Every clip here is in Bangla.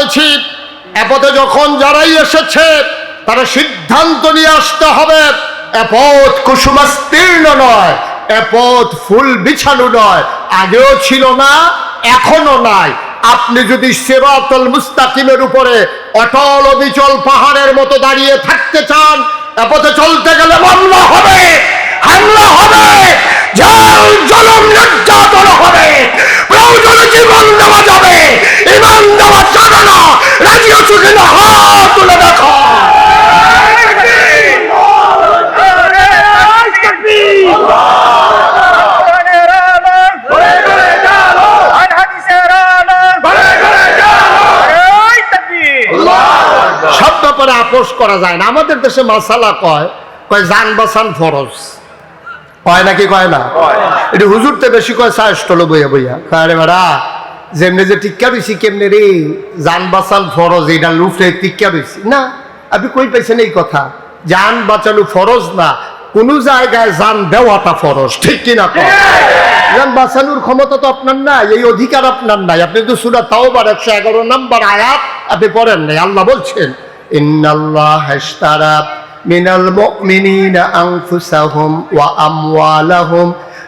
বলেছি, এ পথে যখন যারাই এসেছে তারা সিদ্ধান্ত নিয়ে আসতে হবে, এ পথ কুসুমাস্তীর্ণ নয়, এ পথ ফুল বিছানো নয়, আগেও ছিল না, এখনো নাই। আপনি যদি সিরাতুল মুস্তাকিমের উপরে অটল অবিচল পাহাড়ের মতো দাঁড়িয়ে থাকতে চান, এ পথে চলতে গেলে মামলা হবে, হামলা হবে, জেল জুলুম নির্যাতন হবে, প্রয়োজনে জীবন দেওয়া যাবে, ঈমান দেওয়া যাবে না। রাজি আছো কিনা হাত তুলে দেখো। সব ব্যাপারে আপোষ করা যায় না। আমাদের দেশে মাসালা কয় জান বাঁচান ফরজ, কয় নাকি কয় না? এটা হুজুরতে বেশি কয় সাহসটলো বইয়া বইয়া আরে বেড়া যেমনি যে টিক্কা বেশি কেমনে রে জান বাঁচান ফরজ, এটা লুফে টিক্কা বেশি না। আপনি কই পাইছেন এই কথা? জান বাঁচানো ফরজ না, কোন জায়গায় জান দেওয়াটা ফরজ, ঠিক কিনা? জান বাঁচানোর ক্ষমতা তো আপনার নাই, এই অধিকার আপনার নাই। আপনি তো সূরা তাওবার 111 নম্বর আয়াত আপনি পড়েন নাই। আল্লাহ বলছেন, ইন্নাল্লাহা ইশতারা মিনাল মুমিনিনা আনফুসাহুম ওয়া আমওয়ালাহুম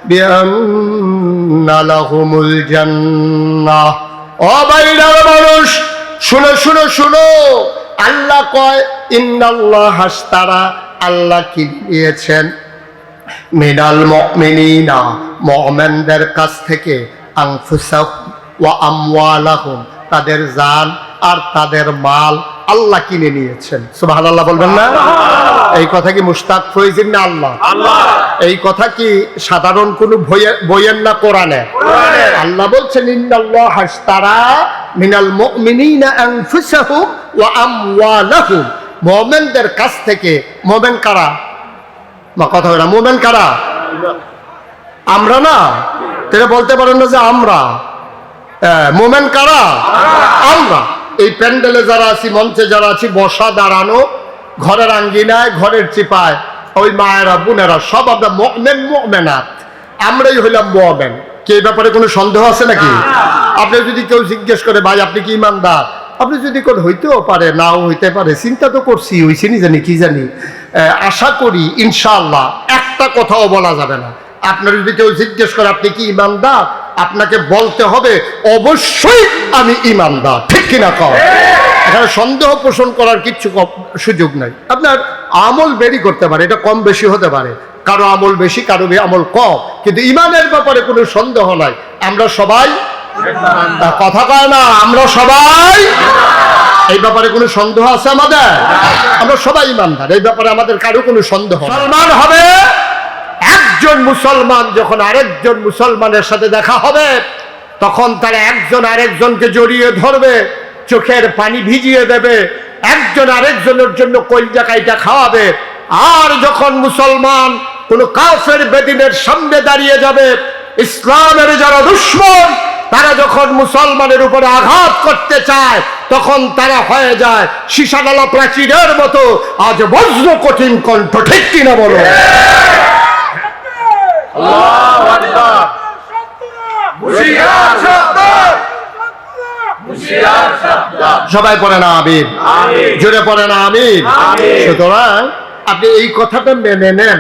বিআন্না লাহুমুল জান্নাহ। ও বাইরের মানুষ শুনো শুনো শুনো, আল্লাহ কয় ইন্নাল্লাহা ইশতারা, আল্লাহ কি নিয়েছেন, মিনাল মুমিনিনা, মুমিনদের কাছ থেকে, আনফুসাহুম ওয়া আমওয়ালাহুম, তাদের জান আর তাদের মাল আল্লাহ কিনে নিয়েছেন। সুবহানাল্লাহ বলবেন না? এই কথা কি মুশতাক ফয়জির না আল্লাহ? এই কথা কি সাধারণ কোন বইয়ের না কোরআনে? আল্লাহ বলছেন ইন্নাল্লাহা ইশতারা মিনাল মুমিনিনা আনফুসাহুম ওয়া আমওয়ালাহুম, মুমিনদের কাছ থেকে। মুমিন কারা? মা কথা বলে মুমিন কারা? আমরা না, তারা বলতে পারেন না যে আমরা। মুমিন কারা? আমরা। এই প্যান্ডেলে যারা আছি, মঞ্চে যারা আছি, বসা দাঁড়ানো, ঘরের আঙ্গিনায়, ঘরের চিপায়, ওই মায়েরা বোনেরা সব আমরা মুমিন মুমিনাত, আমরাই হইলাম মুমিন। কি এই ব্যাপারে কোনো সন্দেহ আছে নাকি? আপনি যদি কেউ জিজ্ঞেস করে ভাই আপনি কি ইমানদার, আপনি যদি কোন হইতেও পারে, নাও হইতে পারে, চিন্তা তো করছি, হইছে নি জানি কি জানি, আশা করি ইনশাআল্লাহ একটা কথাও বলা যাবে না। আপনার যদি কেউ জিজ্ঞেস করে আপনি কি ইমানদার, আপনাকে বলতে হবে অবশ্যই আমি ইমানদার, ঠিক কিনা কও? এখানে সন্দেহ পোষণ করার কিচ্ছু সুযোগ নাই। আপনার আমল বেরি করতে পারে, এটা কম বেশি হতে পারে, কারো আমল বেশি, কারো আমল কম, কিন্তু ইমানের ব্যাপারে কোনো সন্দেহ নাই। আমরা সবাই, কথা কয় না, আমরা সবাই, এই ব্যাপারে কোনো সন্দেহ আছে আমাদের? আমরা সবাই ইমানদার, এই ব্যাপারে আমাদের কারো কোনো সন্দেহ। মুসলমান হবে, একজন মুসলমান যখন আরেকজন মুসলমানের সাথে দেখা হবে, তখন তারা একজন আরেকজনকে জড়িয়ে ধরবে, চোখের পানি ভিজিয়ে দেবে, একজন আরেকজনের জন্য কলিজা কাইটা খাওয়াবে। আর যখন মুসলমান কোন কাফের বেদিনের সামনে দাঁড়িয়ে যাবে, ইসলামের যারা দুশমন, তারা যখন মুসলমানের উপরে আঘাত করতে চায়, তখন তারা হয়ে যায় সীসাডালা প্রাচীরের মতো আজ বজ্র কঠিন কণ্ঠ, ঠিক কিনা বলো? আল্লাহু আকবার। মুশিয়ার শব্দ, মুশিয়ার শব্দ, সবাই পড়ে না আমিন, জোরে পড়ে না আমিন। সুতরাং আপনি এই কথাটা মেনে নেন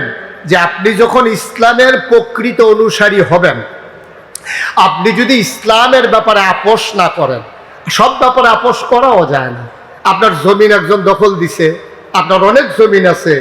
যে আপনি যখন ইসলামের প্রকৃত অনুসারী হবেন, আপনি যদি ইসলামের ব্যাপারে আপোষ না করেন, সব ব্যাপারে আপোষ করাও যায় না। আপনার জমিন একজন দখল দিছে, আপনার অনেক জমিন আছে,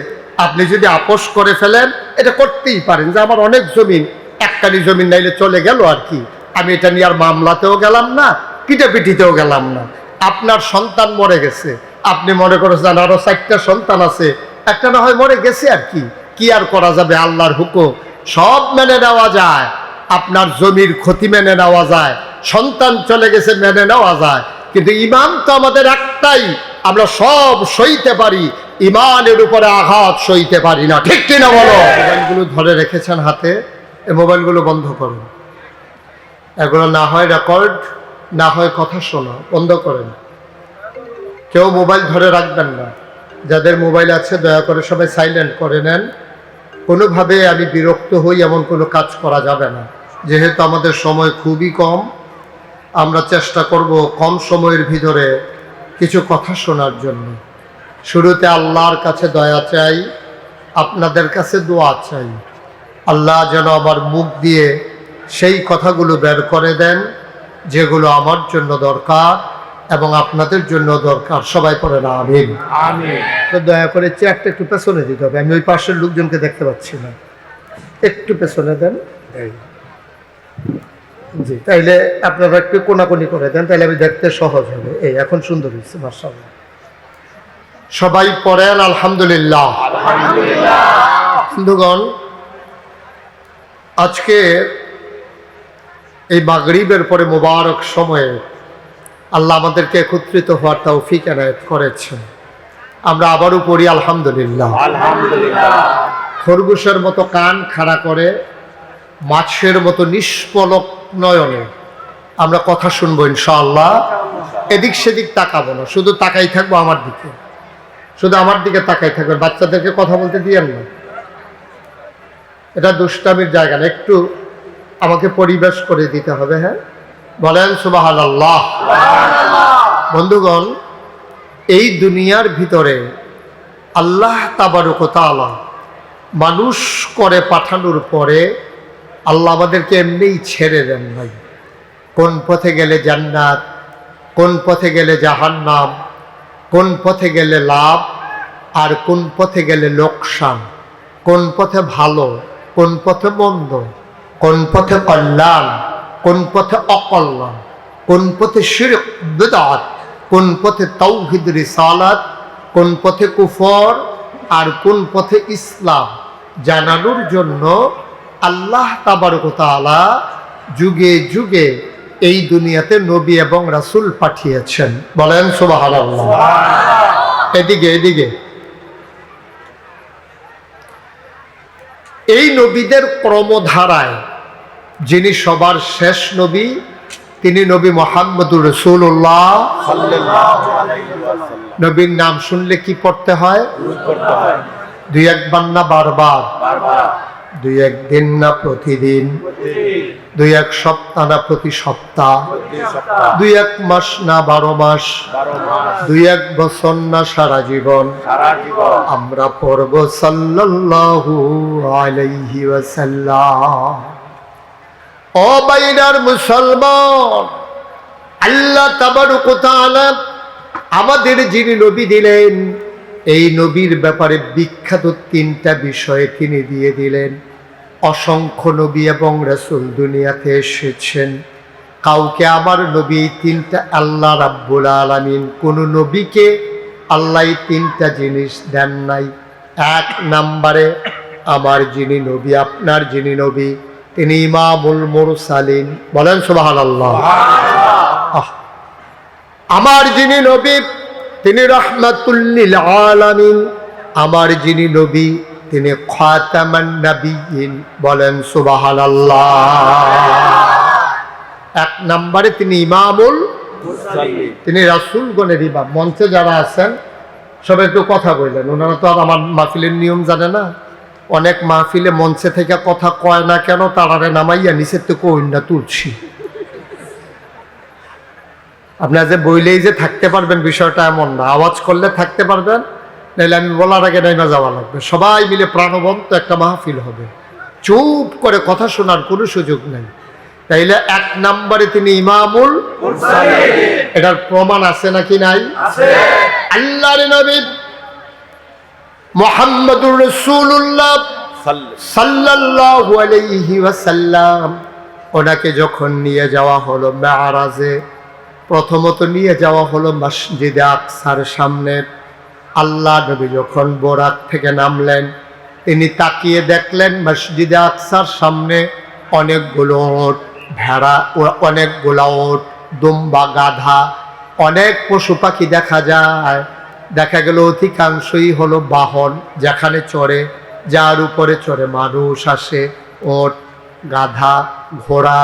আপনি যদি আপোষ করে ফেলেন, এটা করতেই পারেন যে আমার অনেক জমিন, একটানি জমিন নাইলে চলে গেল আর কি, আমি এটা নিয়ে আর মামলাতেও গেলাম না, পিটাপিটিতেও গেলাম না। আপনার সন্তান মরে গেছে, আপনি মনে করেছেন আরো 4টা সন্তান আছে, একটা না হয় মরে গেছে আর কি, কি আর করা যাবে, আল্লাহর হুকুম, সব মেনে নেওয়া যায়। আপনার জমির ক্ষতি মেনে নেওয়া যায়, সন্তান চলে গেছে মেনে নেওয়া যায়, কিন্তু ইমান তো আমাদের একটাই, আমরা সব সইতে পারি, ইমানের উপরে আঘাত সইতে পারি না, ঠিক কিনা বলো? মোবাইলগুলো ধরে রেখেছেন হাতে, এই মোবাইলগুলো বন্ধ করুন। এগুলো না হয় রেকর্ড, না হয় কথা শোনা, বন্ধ করেন। কেউ মোবাইল ধরে রাখবেন না। যাদের মোবাইল আছে দয়া করে সবাই সাইলেন্ট করে নেন। কোনোভাবে আমি বিরক্ত হই এমন কোনো কাজ করা যাবে না। যেহেতু আমাদের সময় খুবই কম, আমরা চেষ্টা করব কম সময়ের ভিতরে কিছু কথা শোনার জন্য। শুরুতে আল্লাহর কাছে দয়া চাই, আপনাদের কাছে দোয়া চাই। আল্লাহ যেন আমার মুখ দিয়ে সেই কথাগুলো বের করে দেন যেগুলো আমার জন্য দরকার এবং আপনাদের জন্য দরকার। সবাই পড়েন আমিন। আমিন। তো দয়া করে চেয়ারটা একটু পেছনে দিতে হবে, আমি ওই পাশের লোকজনকে দেখতে পাচ্ছি না, একটু পেছনে দেন। জি, তাইলে আপনারা একটু কোনাকুনি করে দেন, তাইলে আমি দেখতে সহজ হবে। এই এখন সুন্দর হয়েছে মাশাআল্লাহ। সবাই পড়েন আলহামদুলিল্লাহ। আলহামদুলিল্লাহ। বন্ধুগণ, আজকে এই মাগরিবের পরে মুবারক সময়ে আল্লাহ আমাদেরকে একত্রিত হওয়ার তৌফিক এনায়েত করেছেন। আমরা আবারও পড়ি আলহামদুলিল্লাহ। আলহামদুলিল্লাহ। খরগোশের মতো কান খাড়া করে, মাছের মতো নিষ্পলক নয়নে আমরা কথা শুনবো ইনশাআল্লাহ। এদিক সেদিক তাকাবো না, শুধু তাকাই থাকবো আমার দিকে, শুধু আমার দিকে তাকাই থাকবেন। বাচ্চাদেরকে কথা বলতে দিয়েন না, এটা দুষ্টামির জায়গা না, একটু আমাকে পরিবেশ করে দিতে হবে। হ্যাঁ, বলেন সুবহানাল্লাহ। বন্ধুগণ, এই দুনিয়ার ভিতরে আল্লাহ তাবারক ওয়া তাআলা মানুষ করে পাঠানোর পরে আল্লাহ আমাদেরকে এমনিই ছেড়ে দেন নাই। কোন পথে গেলে জান্নাত, কোন পথে গেলে জাহান্নাম, কোন পথে গেলে লাভ আর কোন পথে গেলে লোকসান, কোন পথে ভালো, কোন পথে মন্দ, কোন পথে কল্যাণ, কোন পথে অকল্যাণ, কোন পথে শিরক বিদআত, কোন পথে তাওহীদ রিসালাত, কোন পথে কুফর আর কোন পথে ইসলাম জানানোর জন্য আল্লাহ তাবারক ওয়া তাআলা যুগে যুগে এই দুনিয়াতে নবী এবং রাসূল পাঠিয়েছেন। বলেন সুবহানাল্লাহ। এদিকে এদিকে এই নবীদের ক্রমধারায় যিনি সবার শেষ নবী, তিনি নবী মুহাম্মদুর রাসূলুল্লাহ সাল্লাল্লাহু আলাইহি ওয়াসাল্লাম। নবীর নাম শুনলে কি পড়তে হয়? করতে হয় দুই একবার না বারবার, বারবার, দুই একদিন না প্রতিদিন, প্রতিদিন, দুই এক সপ্তাহ না প্রতি সপ্তাহ, প্রতি সপ্তাহ, দুই এক মাস না 12 মাস, 12 মাস, দুই এক বছর না সারা জীবন সারা জীবন আমরা পড়ব সাল্লাল্লাহু আলাইহি ওয়াসাল্লাম। ও বাইরার মুসলমান, আল্লাহ তাবারক ওয়া তাআলা আমাদের যিনি নবী দিলেন, এই নবীর ব্যাপারে বিখ্যাত 3টা বিষয়ে তিনি দিয়ে দিলেন। অসংখ্য নবী এবং রাসূল দুনিয়াতে এসেছেন, কাউকে আমার নবী এই 3টা আল্লাহ রাব্বুল আলামিন কোন নবীকে আল্লাহ এই 3টা জিনিস দেন নাই। 1 নম্বরে আমার যিনি নবী, আপনার যিনি নবী, তিনি ইমামুল মুরসালিন। বলেন সুবহানাল্লাহ। আমার যিনি নবী তিনি রাহমাতুল লিল আলামিন, আমার যিনি নবী তিনি খাতামান নবিয়্যিন। বলেন সুবহানাল্লাহ। 1 নম্বরে তিনি ইমামুল মুরসালিন, তিনি রাসূলগণের ইমাম। মঞ্চে যারা আছেন সবাই একটু কথা বললেন, ওনারা তো আর আমার মাহফিলের নিয়ম জানে না। অনেক মাহফিলে মঞ্চে থেকে কথা কয় না কেন, তারারে নামাইয়া নিচের থেকে কইন্না তুলছি। আপনার যে বইলেই যে থাকতে পারবেন বিষয়টা এমন না, আওয়াজ করলে থাকতে পারবেন, নাহলে আমি বলার আগে নাইমা যাওয়া লাগবে। সবাই মিলে প্রাণবন্ত একটা মাহফিল হবে, চুপ করে কথা শোনার কোনো সুযোগ নেই। তাইলে 1 নম্বরে তিনি ইমামুল মুরসালিন, এটার প্রমাণ আছে নাকি নাই? আছে। আল্লাহর নবী মুহাম্মদুর রাসূলুল্লাহ সাল্লাল্লাহু আলাইহি ওয়াসাল্লাম, ওনাকে যখন নিয়ে যাওয়া হলো মেরাজে, প্রথমত নিয়ে যাওয়া হলো মসজিদে আকসার সামনে। আল্লাহ নবী যখন বোরাক থেকে নামলেন, তিনি তাকিয়ে দেখলেন মসজিদে আকসার সামনে অনেকগুলো ওট, ভেড়া, অনেকগুলো ওট, দুম্বা, গাধা, অনেক পশু পাখি দেখা যায়। দেখা গেল অধিকাংশই হলো বাহন, যেখানে চড়ে, যার উপরে চড়ে মানুষ আসে, ওট, গাধা, ঘোড়া।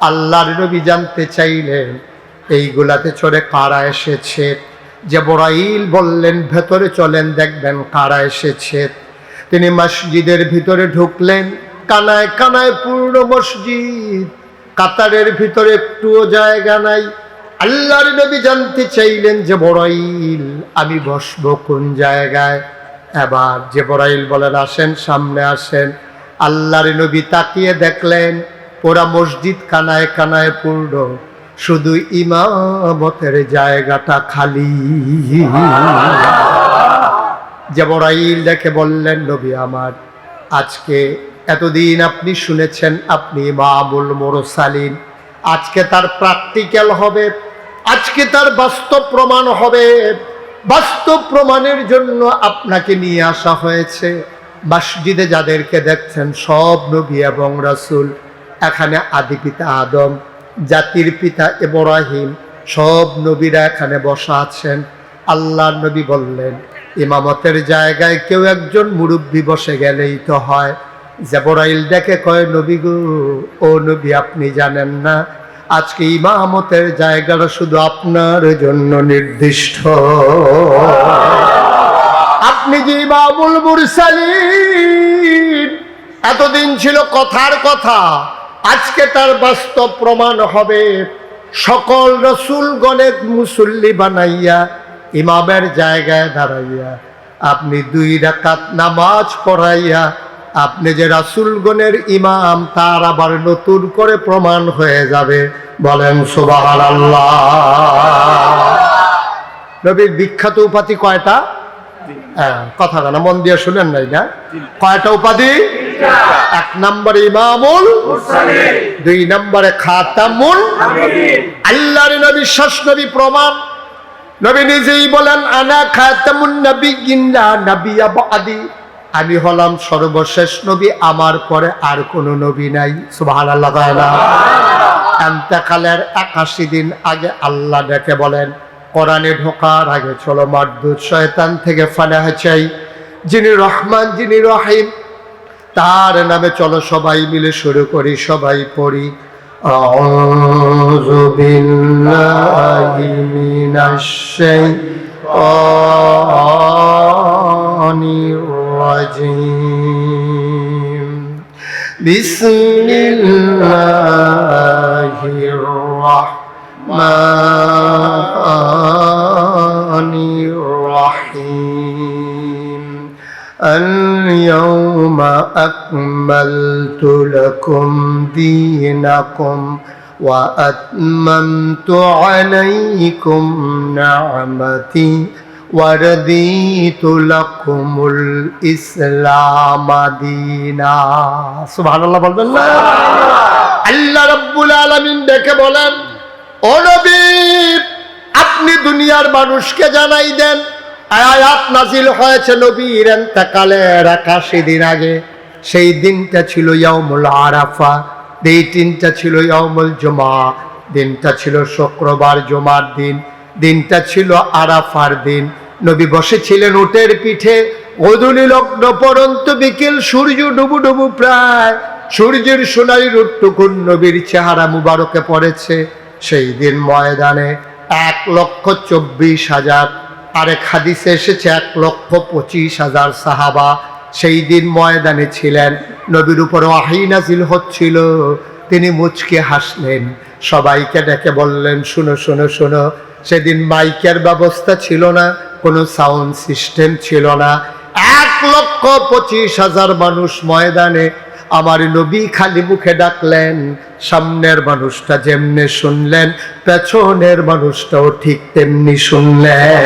আল্লাহর নবী জানতে চাইলেন এইগুলাতে চড়ে কারা এসেছে। জিবরাইল বললেন ভেতরে চলেন, দেখবেন কারা এসেছে। তিনি মসজিদের ভিতরে ঢুকলেন, কানায় কানায় পূর্ণ মসজিদ, কাতারের ভিতরে একটুও জায়গা নাই। আল্লাহর নবী জানতে চাইলেন জিবরাইল আমি বসবো কোন জায়গায়? এবার জিবরাইল বলেন আসেন, সামনে আসেন। আল্লাহর নবী তাকিয়ে দেখলেন পুরা মসজিদ কানায় কানায় পূর্ণ, শুধু ইমামতের জায়গাটা খালি। জিবরাইল দেখে বললেন নবী আমার, আজকে এতদিন আপনি শুনেছেন আপনি ইমামুল মুরসালিন, আজকে তার প্র্যাকটিক্যাল হবে, আজকে তার বাস্তব প্রমাণ হবে। বাস্তব প্রমাণের জন্য আপনাকে নিয়ে আসা হয়েছে। মসজিদে যাদেরকে দেখছেন সব নবী এবং রাসূল, এখানে আদি পিতা আদম, জাতির পিতা ইব্রাহিম, সব নবীরা এখানে বসা আছেন। আল্লাহর নবী বললেন ইমামতের জায়গায় কেউ একজন মুরব্বী বসে গেলেই তো হয়। জিবরাইল ডেকে কয় নবী গো, ও নবী আপনি জানেন না আজকে ইমামতের জায়গাটা শুধু আপনার জন্য নির্দিষ্ট। আপনি যে ইমামুল মুরসালিন, এতদিন ছিল কথার কথা, আজকে তার বাস্তব প্রমাণ হবে। সকল রাসূলগণের মুসল্লি বানাইয়া ইমামের জায়গায় দাঁড়াইয়া আপনি 2 রাকাত নামাজ পড়াইয়া আপনি যে রাসূলগণের ইমাম তার আবার নতুন করে প্রমাণ হয়ে যাবে। বলেন সুবহানাল্লাহ। নবীর বিখ্যাত উপাধি কয়টা? কথা না মন দিয়ে শুনেন নাই না? কয়টা উপাধি? 1 নম্বরে ইমামুল মুরসালিন, 2 নম্বরে খাতামুন নবিয়্যিন। আল্লাহর নবী শেষ নবী প্রমাণ। নবী নিজেই বলেন আনা খাতামুন নবিয়্যিন লা নাবিয়্যা বাদি, আমি হলাম সর্বশেষ নবী, আমার পরে আর কোনো নবী নাই। সুবহানাল্লাহ। ইন্তেকালের 81 দিন আগে আল্লাহ ডেকে বলেন কোরআনে ঢোকার আগে চলো মারদুদ শয়তান থেকে ফানাহ চাই, যিনি রহমান যিনি রহিম তার নামে চলো সবাই মিলে শুরু করি, সবাই পড়ি আউযু বিল্লাহি মিনাশ শাইতানির রাজিম। বিসমিল্লাহির রাহমানির রাহিম। اليوم أكملت لكم دينكم وأتممت عليكم نعمتي ورضيت لكم الإسلام دينا। سبحان الله বলবেন না? আল্লাহ রাব্বুল আলামিন ডেকে বলেন ও নবী আপনি দুনিয়ার মানুষকে জানাই দেন আয়াত নাজিল হয়েছে নবীর ইন্তেকালের 81 দিন আগে। সেই দিনটা ছিল ইয়াউমুল আরাফা, এই দিনটা ছিল ইয়াউমুল জুমা, দিনটা ছিল শুক্রবার জুমার দিন, দিনটা ছিল আরাফার দিন। নবী বসেছিলেন উটের পিঠে, গোধূলি লগ্ন পর্যন্ত বিকেল সূর্য ডুবু ডুবু প্রায় সূর্যের সোনালি রূপটুকুন নবীর চেহারা মুবারকে পড়েছে। সেই দিন ময়দানে 1,24,000, আরেক হাদিসে এসেছে 1,25,000 সাহাবা সেই দিন ময়দানে ছিলেন। নবীর উপর ওহী নাজিল হচ্ছিল, তিনি মুচকে হাসলেন, সবাইকে ডেকে বললেন শুনো শুনো শুনো। সেদিন মাইকের ব্যবস্থা ছিল না, কোনো সাউন্ড সিস্টেম ছিল না। 1,25,000 মানুষ ময়দানে, আমার নবী খালি মুখে ডাকলেন, সামনের মানুষটা যেমনে শুনলেন পেছনের মানুষটাও ঠিক তেমনি শুনলেন।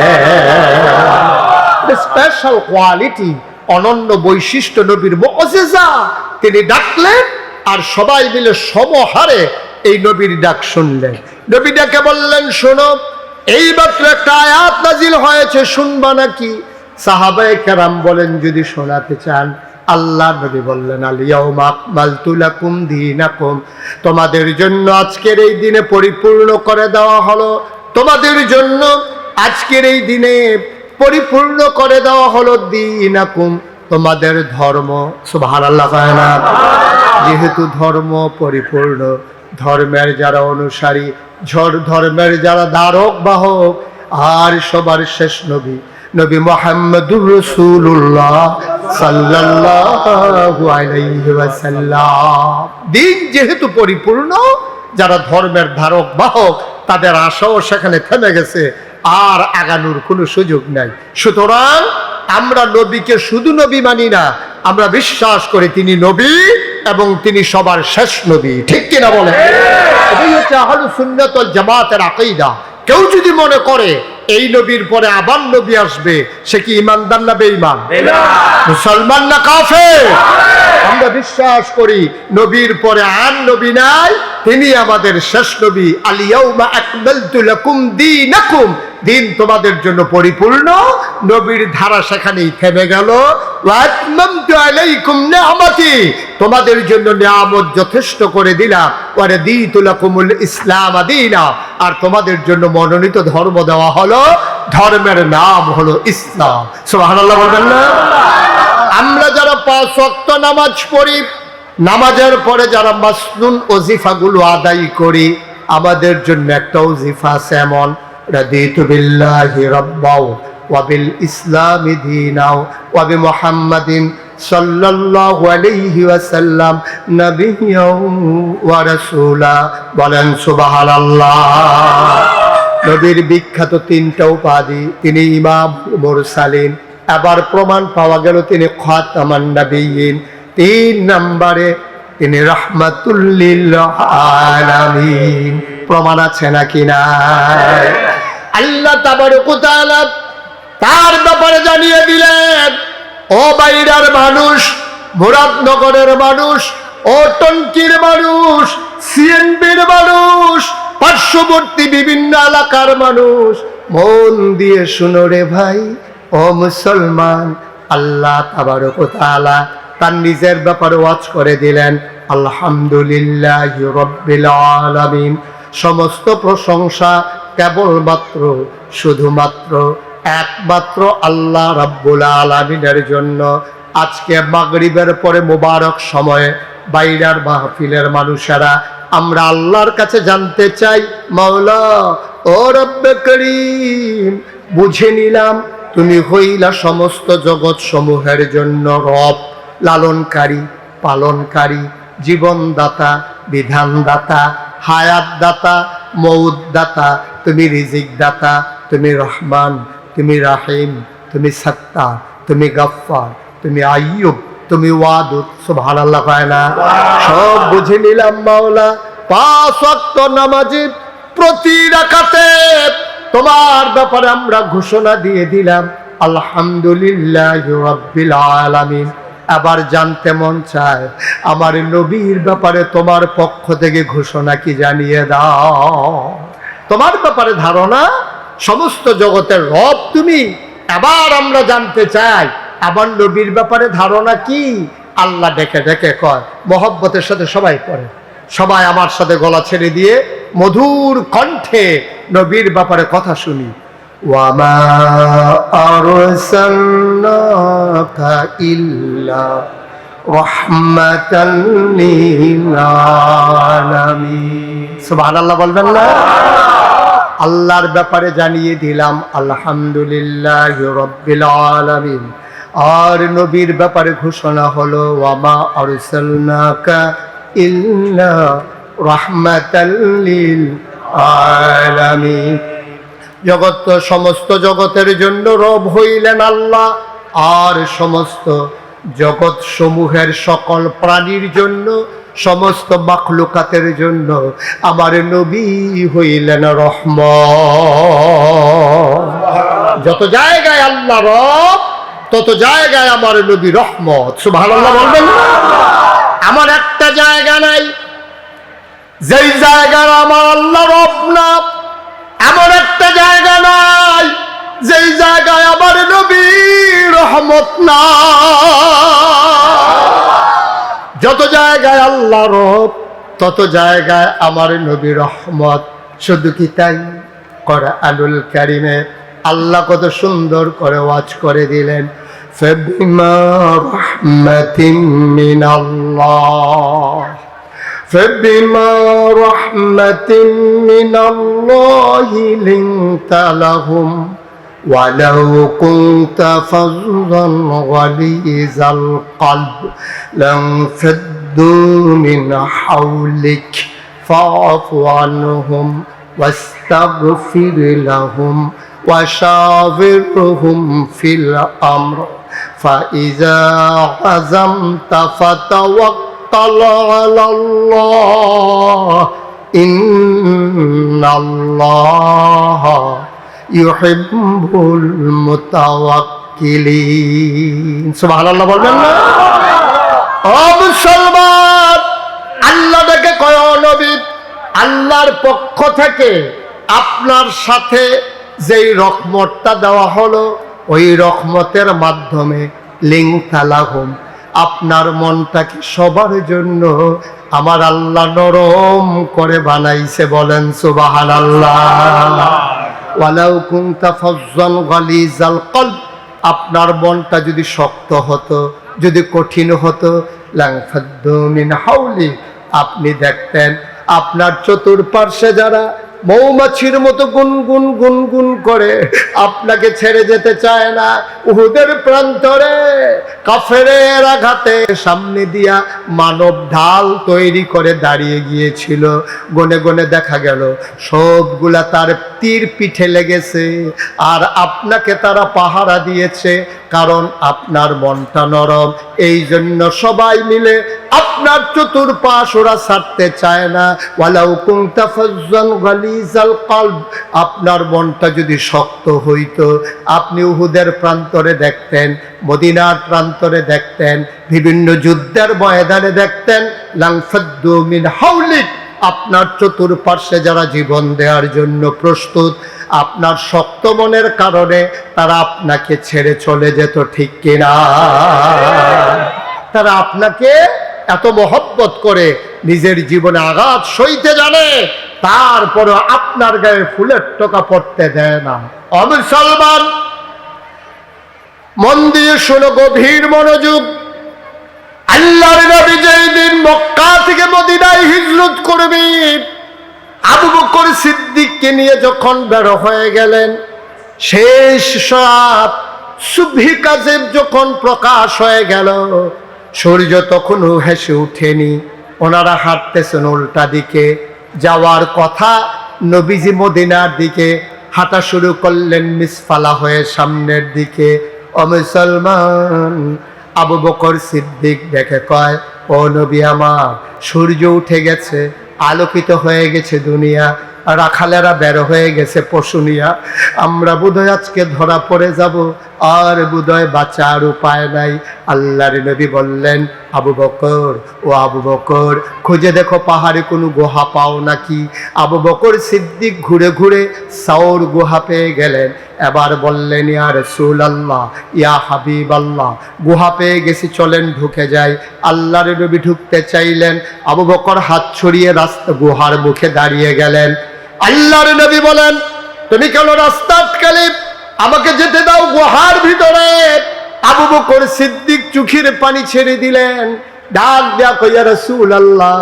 স্পেশাল কোয়ালিটি, অনন্য বৈশিষ্ট্য নবীর মুআজিজা। তিনি ডাকলেন আর সবাই মিলে সমহারে এই নবীর ডাক শুনলেন। নবী ডাকে বললেন শোনো, এইমাত্র একটা আয়াত নাজিল হয়েছে, শুনবা নাকি? সাহাবায়ে কেরাম বলেন যদি শোনাতে চান। আল্লাহ নবী বললেন আল ইয়াউমা আকমালতু লাকুম দীনাকুম, তোমাদের জন্য আজকের এই দিনে পরিপূর্ণ করে দেওয়া হলো, তোমাদের জন্য আজকের এই দিনে পরিপূর্ণ করে দেওয়া হলো দীনাকুম, তোমাদের ধর্ম। সুবহানাল্লাহ। যেহেতু ধর্ম পরিপূর্ণ, ধর্মের যারা অনুসারী, ধর্মের যারা ধারক বাহক, আর সবার শেষ নবী নবী মুহাম্মদুর রাসূলুল্লাহ সাল্লাল্লাহু আলাইহি ওয়াসাল্লাম। দিন যেহেতু পরিপূর্ণ, যারা ধর্মের ধারক বাহক তাদের আশাও সেখানে থেমে গেছে, আর আগানোর কোনো সুযোগ নাই। সুতরাং আমরা নবীকে শুধু নবী মানি না, আমরা বিশ্বাস করি তিনি নবী এবং তিনি সবার শেষ নবী। ঠিক কিনা বলেন? এটাই হচ্ছে আহলুস সুন্নাত ওয়াল জামাতের আকীদা। কেউ যদি মনে করে এই নবীর পরে আবার নবী আসবে, সে কি ঈমানদার না বেঈমান? মুসলমান না কাফের? আমরা বিশ্বাস করি নবীর পরে আর নবী নাই, তিনি আমাদের শেষ নবী। আল ইয়াউমা আকমালতু লাকুম দীনাকুম, দিন তোমাদের জন্য পরিপূর্ণ। নবীর ধারা সেখানেই থেমে গেল। ওয়া আতমামতু আলাইকুম নি'মাতি, তোমাদের জন্য নিয়ামত যথেষ্ট করে দিলাম। ওয়া রাদিতু লাকুমুল ইসলাম দীনা, আর তোমাদের জন্য মনোনীত ধর্ম দেওয়া হলো, ধর্মের নাম হলো ইসলাম। সুবহানাল্লাহ বলবেন না? আমরা যারা 5 ওয়াক্ত নামাজ পড়ি, নামাজের পরে যারা মাসনুন ওজিফাগুলো আদায় করি, আমাদের জন্য একটা ওজিফা আছে এমন, রাদিতু বিল্লাহি রাব্বাও ওয়া বিল ইসলামি দীনাও ওয়া বি মুহাম্মাদিন সাল্লাল্লাহু আলাইহি ওয়াসাল্লাম নাবিয়্যাও ওয়া রাসূলা। বলেন সুবহানাল্লাহ। নবীর বিখ্যাত 3টা উপাধি, তিনি ইমাম মুরসালিন, আবার প্রমাণ পাওয়া গেল তিনি খাতামান নাবিয়্যিন। 3 নম্বরে তিনি রাহমাতুল লিল আলামিন। প্রমাণ আছে নাকি না? আল্লাহ তাবারক ওয়া তাআলা তার ব্যাপারে জানিয়ে দিলেন, ও বাইরার মানুষ, মুরাদনগরের মানুষ, ও টঙ্গীর মানুষ, সিএনবির মানুষ, পার্শ্ববর্তী বিভিন্ন এলাকার মানুষ, মন দিয়ে শুনো রে ভাই, ও মুসলমান। আল্লাহ তাবারক ওয়া তাআলা তার নিজের ব্যাপারে ওয়াজ করে দিলেন, আলহামদুলিল্লাহি রাব্বিল আলামিন। সমস্ত প্রশংসা কেবলমাত্র, শুধুমাত্র, একমাত্র আল্লাহ রাব্বুল আলামিনের জন্য। আজকে মাগরিবের পরে মুবারক সময়ে বাইরার মাহফিলের মানুষেরা আমরা আল্লাহর কাছে জানতে চাই, মাওলা ও রব্বে করিম, বুঝে নিলাম তুমি হইলা সমস্ত জগৎ সমূহের জন্য রব, লালনকারী, পালনকারী, জীবনদাতা, বিধানদাতা, হায়াতদাতা, মউতদাতা, তুমি রিজিক দাতা, তুমি রহমান, তুমি রাহিম, তুমি সত্তার, তুমি গফফার, তুমি আইয়ুব, তুমি ওয়াদুদ। সুবহানাল্লাহ কয় না? সব বুঝে নিলাম মাওলা। 5 ওয়াক্ত নামাজে প্রতি রাকাতে তোমার ব্যাপারে আমরা ঘোষণা দিয়ে দিলাম, আলহামদুলিল্লাহি রাব্বিল আলামিন। আবার জানতে মন চায়, আমার নবীর ব্যাপারে তোমার পক্ষ থেকে ঘোষণা কি জানিয়ে দাও। তোমার ব্যাপারে ধারণা, সমস্ত জগতের রব তুমি। আবার আমরা জানতে চাই, আমার নবীর ব্যাপারে ধারণা কি? আল্লাহ ডেকে ডেকে কয়, মহব্বতের সাথে সবাই পড়ে, সবাই আমার সাথে গলা ছেড়ে দিয়ে মধুর কণ্ঠে নবীর ব্যাপারে কথা শুনি। ওয়ামা আরসালনাকা ইল্লা রাহমাতাল লিল আলামিন। সুবহানাল্লাহ বলবেন না? আল্লাহর ব্যাপারে জানিয়ে দিলাম, আলহামদুলিল্লাহি রাব্বিল আলামিন। আর নবীর ব্যাপারে ঘোষণা হলো, ওয়ামা আরসালনাকা ইল্লা রাহমাতাল লিল আলামিন। জগৎ, সমস্ত জগতের জন্য রব হইলেন আল্লাহ, আর সমস্ত জগৎ সমূহের সকল প্রাণীর জন্য, সমস্ত মাখলুকাতের জন্য আমার নবী হইলেন রহমত। যত জায়গায় আল্লাহ রব, তত জায়গায় আমার নবী রহমত। সুবহানাল্লাহ বলবেন না? আমার একটা জায়গা নাই যেই জায়গায় আমার আল্লাহ রব না, এমন একটা জায়গা নাই যেই জায়গায় আমার নবী রহমত না। যত জায়গায় আল্লাহ রব, তত জায়গায় আমার নবী রহমত। শুধু কি তাই? কোরআনুল কারীমে আল্লাহ কত সুন্দর করে ওয়াজ করে দিলেন, ফাবিমা রাহমাতিন মিনাল্লাহ, ফাবিমা রাহমাতিন মিনাল্লাহি লিনতা লাহুম ওয়ালাউ কুনতা ফাযযান গালিযাল কলব লানফাদ্দু মিন হাওলিক ফাআফু আনহুম واستغفر لهم وشاورهم في الأمر فإذا عزمت فتوكل على الله إن الله يحب المتوكلين সুবহানাল্লাহ বলবেন না? ও মুসলমান, আল্লাহ ডেকে কয়, ও নবী, আল্লাহর পক্ষ থেকে আপনার সাথে যেই রহমতটা দেওয়া হলো, ওই রহমতের মাধ্যমে লিংতালাহুম, আপনার মনটাকে সবার জন্য আমার আল্লাহ নরম করে বানাইছে। বলেন সুবহানাল্লাহ। ওয়ালাউ কুনতা ফাজ্জান গালিজাল কলব, আপনার মনটা যদি শক্ত হতো, যদি কঠিন হতো, লাংফাদ্দু মিন হাওলি, আপনি দেখতেন আপনার চতুর্পার্শ্বে যারা মৌমাছির মতো গুনগুন গুনগুন করে আপনাকে ছেড়ে যেতে চায় না। উহুদের প্রান্তরে কাফেরের আঘাতে সামনে দিয়া মানব ঢাল তৈরি করে দাঁড়িয়ে গিয়েছিল। গনে গনে দেখা গেল সবগুলা তার তীর পিঠে লেগেছে, আর আপনাকে তারা পাহারা দিয়েছে, কারণ আপনার মনটা নরম। এই জন্য সবাই মিলে আপনার চতুর্পাশ ওরা ছাড়তে চায় না। ওয়ালাউ কুনতা ফাজ্জান গালিজাল কলব, আপনার মনটা যদি শক্ত হইতো, আপনি উহুদের প্রান্তরে দেখতেন, মদিনার প্রান্তরে দেখতেন, বিভিন্ন যুদ্ধের ময়দানে দেখতেন, লাংফাদ্দু মিন হাওলিক, আপনার চতুর্পার্শ্বে যারা জীবন দেওয়ার জন্য প্রস্তুত, আপনার শক্ত মনের কারণে তারা আপনাকে ছেড়ে চলে যেত, ঠিক কিনা? তারা আপনাকে এত মহব্বত করে, নিজের জীবনে আঘাত সইতে জানে, তারপরে আপনার গায়ে ফুলের টোকা পড়তে দেয় না। ও মুসলমান, মন দিয়ে শোনো, গভীর মনোযোগ। আল্লাহর নবী যেই দিন মক্কা থেকে মদিনায় হিজরত করবে, আবু বকর সিদ্দিককে নিয়ে যখন বের হয়ে গেলেন, শেষ রাত সুবহি কাজেব যখন প্রকাশ হয়ে গেল, সূর্য তখনও হেসে উঠেনি, ওনারা হাঁটতেছেন উল্টা দিকে। যাওয়ার কথা, নবীজি মদিনার দিকে হাঁটা শুরু করলেন, মিসফালা হয়ে সামনের দিকে। ও মুসলমান, আবু বকর সিদ্দিক দেখে কয়, ও নবী আমার, সূর্য উঠে গেছে, আলোকিত হয়ে গেছে দুনিয়া, রাখালেরা বের হয়ে গেছে পশু নিয়া, আমরা বোধহয় আজকে ধরা পড়ে যাব, আর বোধহয় বাঁচার উপায় নাই। আল্লাহর নবী বললেন, আবু বকর, ও আবু বকর, খুঁজে দেখো পাহাড়ে কোনো গুহা পাও নাকি। আবু বকর সিদ্দিক ঘুরে ঘুরে সাউর গুহা পেয়ে গেলেন। এবার বললেন, ইয়া রাসূলুল্লাহ, ইয়া হাবিবাল্লাহ, গুহা পেয়ে গেছি, চলেন ঢুকে যাই। আল্লাহর নবী ঢুকতে চাইলেন, আবু বকর হাত ছড়িয়ে রাস্তা গুহার মুখে দাঁড়িয়ে গেলেন। আল্লাহর নবী বলেন, তুমি কেন রাস্তা আটকালে, আমাকে যেতে দাও গুহার ভিতরে। আবু বকর সিদ্দিক চোখের পানি ছেড়ে দিলেন, ডাক দেয়া কই, ইয়া রাসূলুল্লাহ,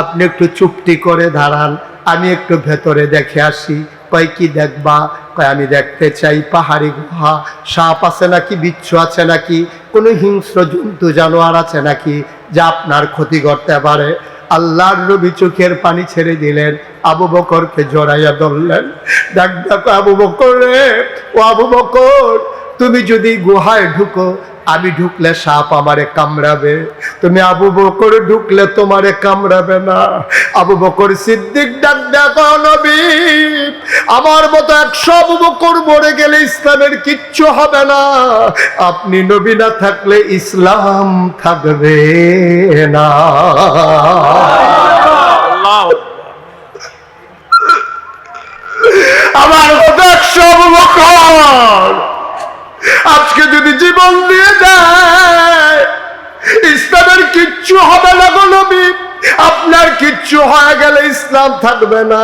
আপনি একটু চুপটি করে দাঁড়ান, আমি একটু ভেতরে দেখে আসি। কয়, কি দেখবা? কয়, আমি দেখতে চাই পাহাড়ি গুহা, সাপ আছে নাকি, বিচ্ছু আছে নাকি, কোনো হিংস্র জন্তু জানোয়ার আছে নাকি যা আপনার ক্ষতি করতে পারে। আল্লাহর নবী চোখের পানি ছেড়ে দিলেন, আবু বকরকে জড়াইয়া ধরলেন। দেখ দেখো আবু বকর রে, ও আবু বকর, তুমি যদি গুহায় ঢুকো, আমি ঢুকলে সাপ আমারে কামড়াবে, তুমি আবু বকর ঢুকলে তোমারে কামড়াবে না। আবু বকর সিদ্দিক ডাক দেখো, নবী, আমার মতো 100 আবু বকর মরে গেলে ইসলামের কিচ্ছু হবে না, আপনি নবী না থাকলে ইসলাম থাকবে না। আমার মতো 100 আবু বকর আজকে যদি জীবন দিয়ে দেয়, ইসলামের কিচ্ছু হবে না গো নবী, আপনার কিচ্ছু হয়ে গেলে ইসলাম থাকবে না,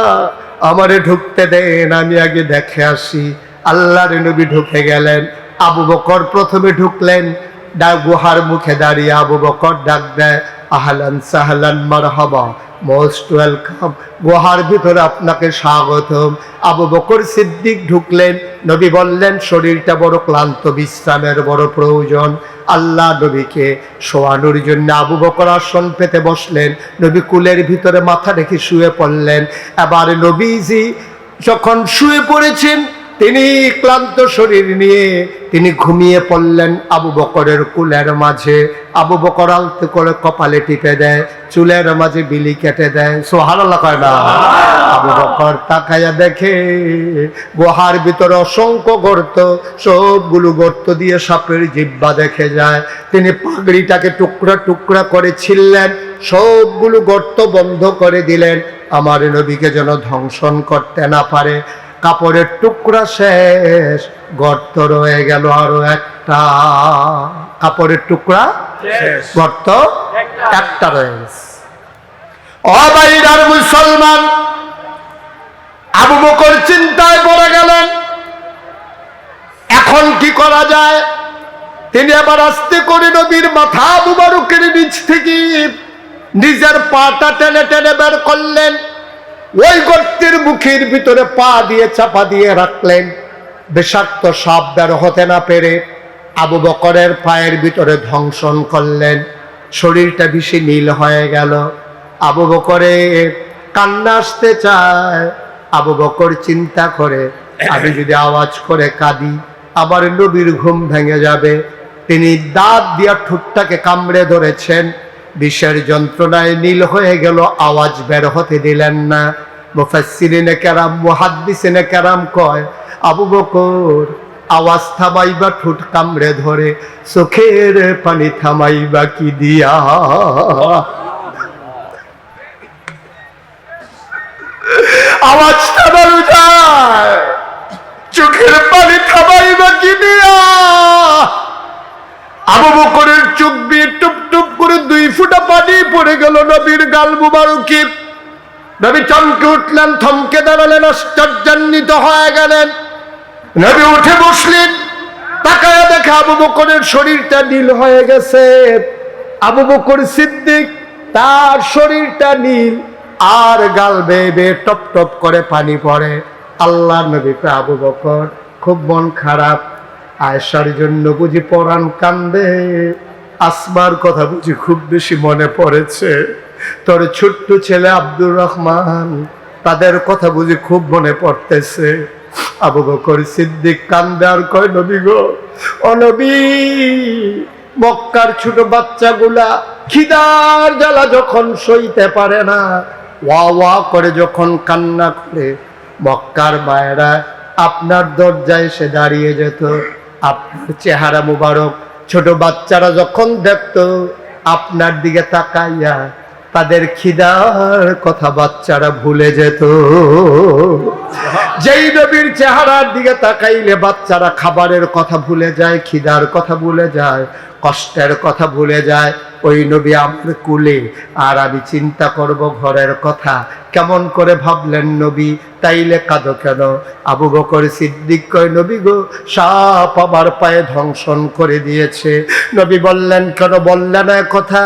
আমারে ঢুকতে দেন, আমি আগে দেখে আসি। আল্লাহর নবী ঢুকে গেলেন। আবু বকর প্রথমে ঢুকলেন, গুহার মুখে দাঁড়িয়ে আবু বকর ডাক দেয়, আহলান সাহলান মারহাবা, মোস্ট ওয়েলকাম, গুহার ভিতরে আপনাকে স্বাগতম। আবু বকর সিদ্দিক ঢুকলেন। নবী বললেন, শরীরটা বড় ক্লান্ত, বিশ্রামের বড় প্রয়োজন। আল্লাহ নবীকে শোয়ানোর জন্য আবু বকর আসন পেতে বসলেন। নবী কুলের ভিতরে মাথা রেখে শুয়ে পড়লেন। এবার নবীজি যখন শুয়ে পড়েছেন, তিনি ক্লান্ত শরীর নিয়ে তিনি ঘুমিয়ে পড়লেন আবু বকরের কুলের মাঝে। আবু বকর আলতো করে কপালে টিপে দেয়, চুলের মাঝে বিলি কেটে দেয়। সুবহানাল্লাহ কয় না? আবু বকর তাকায়া দেখে গুহার ভিতরে অসংখ্য গর্ত, সবগুলো গর্ত দিয়ে সাপের জিহ্বা দেখে যায়। তিনি পাগড়িটাকে টুকরা টুকরা করে ছিললেন, সবগুলো গর্ত বন্ধ করে দিলেন, আমার নবীকে যেন ধ্বংসন করতে না পারে। কাপড়ের টুকরা শেষ, গর্ত রয়ে গেল আরো একটা। কাপড়ের টুকরা শেষ, গর্ত একটা রয়ে গেছে। ও ভাইরা মুসলমান, আবু বকর চিন্তায় পড়ে গেলেন, এখন কি করা যায়? তিনি আবার আস্তে করে নবীর মাথা মুবারকের নিচ থেকে নিজের পাটা টেনে টেনে বের করলেন, ওই গর্তের মুখের ভিতরে পা দিয়ে চাপা দিয়ে রাখলেন। বিষাক্ত সাপ বের হতে না পেরে আবু বকরের পায়ের ভিতরে ধ্বংসন করলেন। শরীরটা বেশি নীল হয়ে গেল। আবু বকরের কান্না আসতে চায়। আবু বকর চিন্তা করে, আমি যদি আওয়াজ করে কাঁদি আবার নবীর ঘুম ভেঙে যাবে। তিনি দাঁত দিয়া ঠোঁটটাকে কামড়ে ধরেছেন, বিষের যন্ত্রণায় নীল হয়ে গেল, আওয়াজ বের হতে দিলেন না। মুফাসসিরিনে কেরাম, মুহাদ্দিসিনে কেরাম কয়, আবু বকর আওয়াজ থামাইবা ঠোঁট কামড়ে ধরে, চোখের পানি থামাইবা কি দিয়া? আওয়াজ থামানো যায়, চোখের পানি থামাইবা কি দিয়া? আবু বকরের চোখ দিয়ে টুপ টুপ করে 2 ফোঁটা পানি পড়ে গেল নবীর গাল মুবারকে। নবী চমকে উঠলেন, থমকে দাঁড়ালেন, আশ্চর্যান্বিত হয়ে গেলেন। নবী উঠে বসলেন, তাকায়া দেখে আবু বকরের শরীরটা নীল হয়ে গেছে। আবু বকর সিদ্দিক, তার শরীরটা নীল আর গাল বেয়ে বেয়ে টপ টপ করে পানি পড়ে। আল্লাহর নবী কয়, আবু বকর খুব মন খারাপ, আয়েশার জন্য বুঝি পরাণ কান্দে, আসমার কথা বুঝি খুব বেশি মনে পড়েছে, তোর ছোট্ট ছেলে আব্দুর রহমান, তাদের কথা বুঝি খুব মনে পড়তেছে। আবু বকর সিদ্দিক কান্দে আর কয়, নবী গো, ও নবী, মক্কার ছোট বাচ্চাগুলা খিদার জ্বালা যখন সইতে পারে না, ওয়া ওয়া করে যখন কান্না করে, মক্কার মায়েরা আপনার দরজায় এসে দাঁড়িয়ে যেত। আপনার চেহারা মুবারক ছোট বাচ্চারা যখন দেখত, আপনার দিকে তাকাইয়া তাদের খিদার কথা বাচ্চারা ভুলে যেত। যেই নবীর চেহারার দিকে তাকাইলে বাচ্চারা খাবারের কথা ভুলে যায়, খিদার কথা ভুলে যায়, কষ্টের কথা ভুলে যায়। ওই নবী আমার কুলে, আর আমি চিন্তা করব ঘরের কথা। কেমন করে ভাবলেন নবী, তাইলে কাঁদো কেন? আবু বকর সিদ্দিক কয়, নবী গো, সাপ আমার পায়ে ধ্বংসন করে দিয়েছে। নবী বললেন, কেন বললেন না কথা?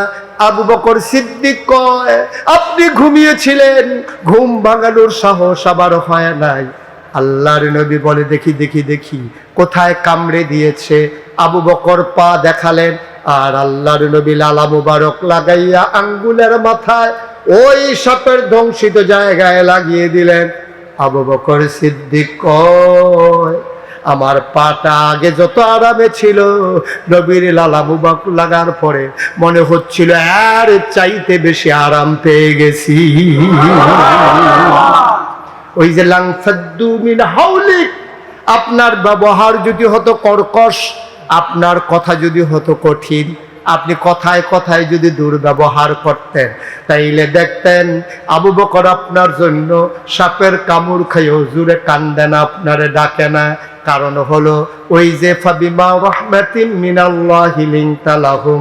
আবু বকর সিদ্দিক কয়, আপনি ঘুমিয়েছিলেন, ঘুম ভাঙানোর সাহস আবার হয় নাই। আল্লাহর নবী বলে, দেখি দেখি দেখি কোথায় কামড়ে দিয়েছে। আবু বকর পা দেখালেন, আর আল্লাহর নবী লালা মুবারক লাগাইয়া আঙ্গুলের মাথায় ওই সাপের ধ্বংসিত জায়গায় লাগিয়ে দিলেন। আবু বকর সিদ্দিক কয়, আমার পাটা আগে যত আরামে ছিল, নবীর লালা মুবারক লাগার পরে মনে হচ্ছিল আর চাইতে বেশি আরাম পেয়ে গেছি। ওই যে লাংফাদ্দু মিন হাউলিক, আপনার ব্যবহার যদি হতো কর্কশ, আপনার কথা যদি হতো কঠিন, আপনি কথায় কথায় যদি দুর্ব্যবহার করতেন, তাইলে দেখতেন আবু বকর আপনার জন্য সাপের কামড় খাইও জুড়ে কান্দে না, আপনারে ডাকে না। কারণ হলো ওই যে ফাবিমা রাহমাতিন মিনাল্লাহি লিনতা লাহুম,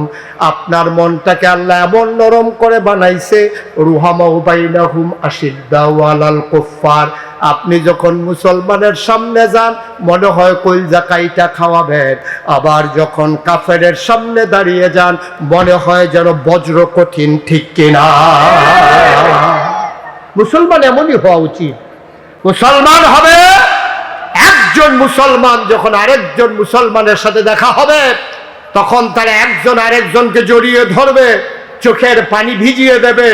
আপনার মনটাকে আল্লাহ এমন নরম করে বানাইছে, রুহামাউ বাইনাহুম আশিদ্দাউ আলাল কুফফার। আপনি যখন মুসলমানের সামনে যান মনে হয় কলজা কাইটা খাওয়াবেন, আবার যখন কাফেরের সামনে দাঁড়িয়ে যান মনে হয় যেন বজ্র কঠিন, ঠিক কিনা? মুসলমান এমনই হওয়া উচিত। মুসলমান হবে, একজন মুসলমান যখন আরেকজন মুসলমানের সাথে দেখা হবে তখন তারা একজন আরেকজনকে জড়িয়ে ধরবে, চোখের পানি ভিজিয়ে দেবে,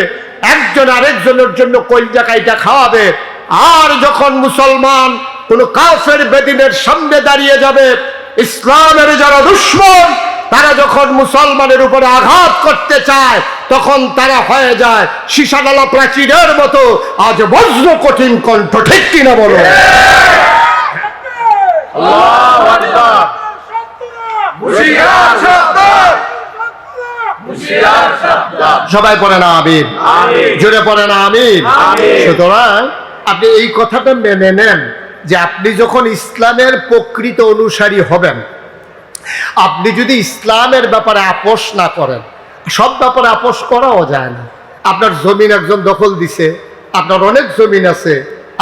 একজন আরেকজনের জন্য কলজা কাইটা খাওয়াবে। আর যখন মুসলমান কোন কাফের বেদিনের সামনে দাঁড়িয়ে যাবে, ইসলামের যারা দুশমন তারা যখন মুসলমানের উপরে আঘাত করতে চায়, তখন তারা হয়ে যায় সীসাডালা প্রাচীরের মতো আজ বজ্র কঠিন কণ্ঠ। ঠিক কিনা বলো? আল্লাহু আকবার। হুঁশিয়ার সাবধান, হুঁশিয়ার সাবধান। সবাই পড়ে না আমিন, আমিন। জোরে পড়ে না আমিন। আমিন। সুতরাং আপনি এই কথাটা মেনে নেন যে আপনি যখন ইসলামের প্রকৃত অনুসারী হবেন, আপনি যদি ইসলামের ব্যাপারে আপোষ না করেন, সব ব্যাপারে আপোষ করাও যায় না। আপনার জমিন একজন দখল দিছে, আপনার অনেক জমিন আছে,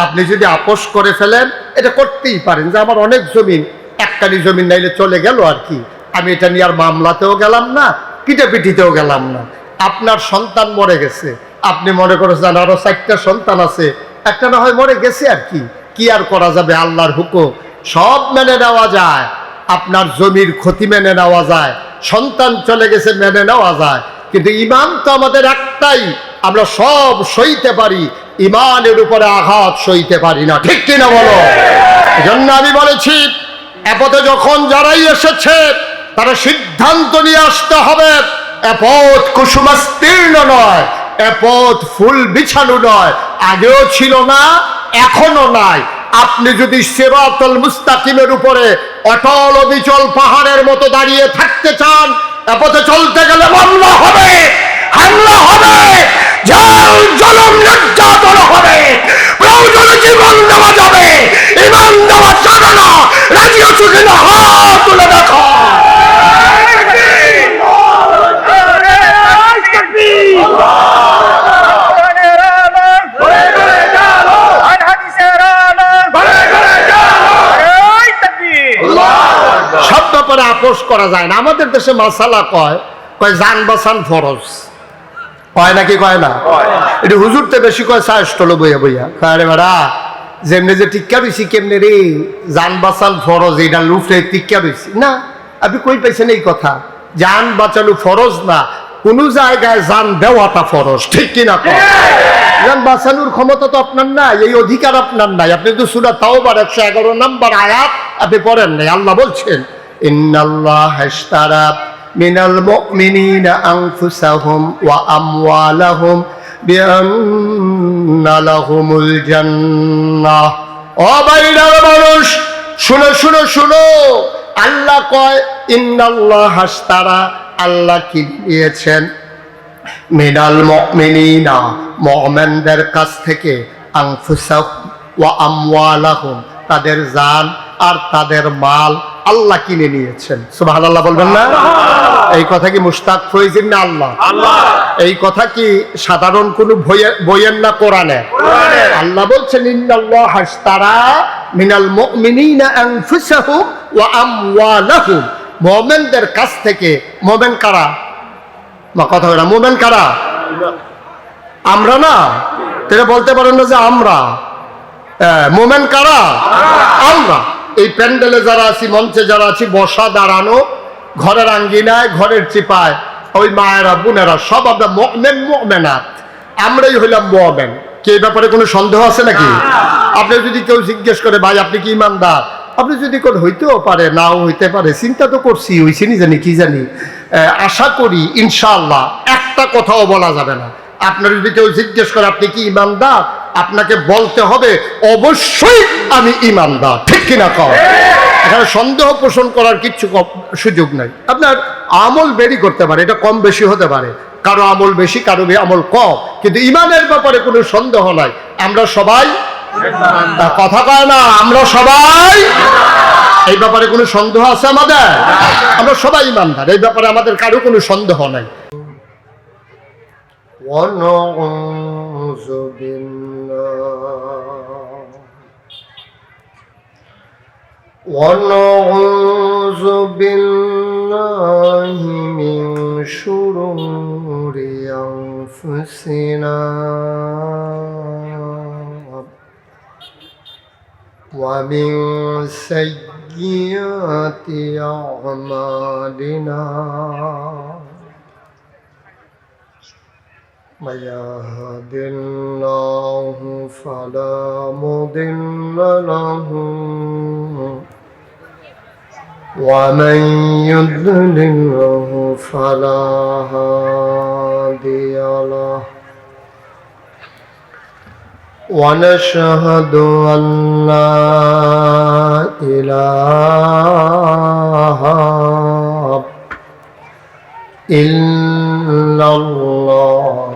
আপনি যদি আপোষ করে ফেলেন, এটা করতেই পারেন যে আমার অনেক জমিন, একটানি জমিন নাইলে চলে গেল আর কি, আমি এটা নিয়ে আর মামলাতেও গেলাম না, পিটাপিটিতেও গেলাম না। আপনার সন্তান মরে গেছে, আপনি মনে করেছেন আরো 4টা সন্তান আছে, একটা না হয় মরে গেছে আর কি আর করা যাবে, আল্লাহর হুকুম সব মেনে নেওয়া যায়। আপনার জমির ক্ষতি মেনে নেওয়া যায়, সন্তান চলে গেছে মেনে নেওয়া যায়, কিন্তু ইমান তো আমাদের একটাই, আমরা সব সইতে পারি, ইমানের উপরে আঘাত সইতে পারি না। ঠিক কিনা বলো? এজন্য আমি বলেছি, এপথে যখন যারাই এসেছে তারা সিদ্ধান্ত নিয়ে আসতে হবে। এ পথ কুসুমাস্তীর্ণ নয়, এ পথ ফুল বিছানো নয়, আগেও ছিল না, এখনো নাই। আপনি যদি সিরাতুল মুস্তাকিমের উপরে অটল অবিচল পাহাড়ের মতো দাঁড়িয়ে থাকতে চান, এ পথে চলতে গেলে মামলা হবে, হামলা হবে, জেল জুলুম নির্যাতন হবে, প্রয়োজনে জীবন দেওয়া যাবে, ইমান দেওয়া যাবে না। রাজি আছো কিনা হাত তুলে দেখো। সব ব্যাপারে আপোষ করা যায় না। আমাদের দেশে মাসালা কয় জান বাঁচান ফরজ, কয় নাকি কয় না? এটা হুজুরতে বেশি কয় সাহসটলো বইয়া বইয়া আরে বেড়া, যেমনি যে টিক্কা রয়েছি কেমনে রে, জান বাঁচান ফরজ, এটা লুফে টিক্কা রয়েছি না। আপনি কই পাইছেন এই কথা? জান বাঁচানো ফরজ না, কোন জায়গায় জান দেওয়াটা ফরজ। ঠিক কিনা? জান বাঁচানোর ক্ষমতা তো আপনার নাই, এই অধিকার আপনার নাই। আপনি তো সূরা তাওবার 111 নম্বর আয়াত আপনি পড়েন নাই। আল্লাহ বলছেন, ইন্নাল্লাহা ইশতারা মিনাল মুমিনিনা আনফুসাহুম ওয়া আমওয়ালাহুম বিআন্না লাহুমুল জান্নাহ। ও বাইরের মানুষ, শুনো শুনো শুনো, আল্লাহ কয় ইন্নাল্লাহা ইশতারা, আল্লাহ কি নিয়েছেন, মিনাল মুমিনিনা, মুমিনদের কাছ থেকে, আনফুসাহুম ওয়া আমওয়ালাহুম, তাদের জান আর তাদের মাল আল্লাহ কিনে নিয়েছেন। সুবহানাল্লাহ বলবেন না? এই কথা কি মুশতাক ফয়জির না আল্লাহ? এই কথা কি সাধারণ কোন বইয়ের না কোরআনের? আল্লাহ বলছেন ইন্নাল্লাহা ইশতারা মিনাল মুমিনিনা আনফুসাহুম ওয়া আমওয়ালাহুম, মুমিনদের কাছ থেকে। মুমিন কারা? মা কথা বলে, মুমিন কারা? আমরা না, তাহলে বলতে পারেন না যে আমরা। মুমিন কারা? আমরা। এই প্যান্ডেলে যারা আছি, মঞ্চে যারা আছি, বসা দাঁড়ানো, ঘরের আঙ্গিনায়, ঘরের চিপায়, ওই মায়েরা বোনেরা সব আমরা মুমিন মুমিনাত, আমরাই হইলাম মুমিন। কি এই ব্যাপারে কোনো সন্দেহ আছে নাকি? আপনি যদি কেউ জিজ্ঞেস করে ভাই আপনি কি ইমানদার, আপনি যদি কোন হইতেও পারে, নাও হইতে পারে, চিন্তা তো করছি, হইছি নি জানি কি জানি, আশা করি ইনশাআল্লাহ একটা কথাও বলা যাবে না। আপনার যদি কেউ জিজ্ঞেস করে আপনি কি ইমানদার, আপনাকে বলতে হবে অবশ্যই আমি ইমানদার। ঠিক কিনা কও? এখানে সন্দেহ পোষণ করার কিচ্ছু সুযোগ নাই। আপনার আমল বেরি করতে পারে, এটা কম বেশি হতে পারে, কারো আমল বেশি, কারো আমল কম, কিন্তু ইমানের ব্যাপারে কোনো সন্দেহ নাই। আমরা সবাই, কথা কয় না, আমরা সবাই, এই ব্যাপারে কোনো সন্দেহ আছে আমাদের? আমরা সবাই ইমানদার, এই ব্যাপারে আমাদের কারো কোনো সন্দেহ নাই। ونعوذ بالله من شرور أنفسنا ومن سيئات أعمالنا من يهد الله فلا مضل له ومن يضلله فلا هادي له ونشهد أن لا إله إلا الله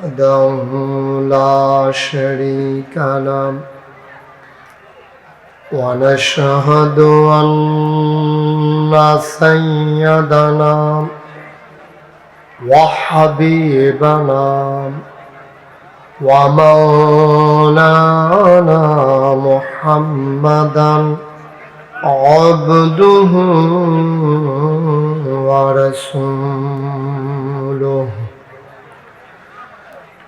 وحده لا شريك له ونشهد أن سيدنا وحبيبنا ومولانا محمدا عبده ورسوله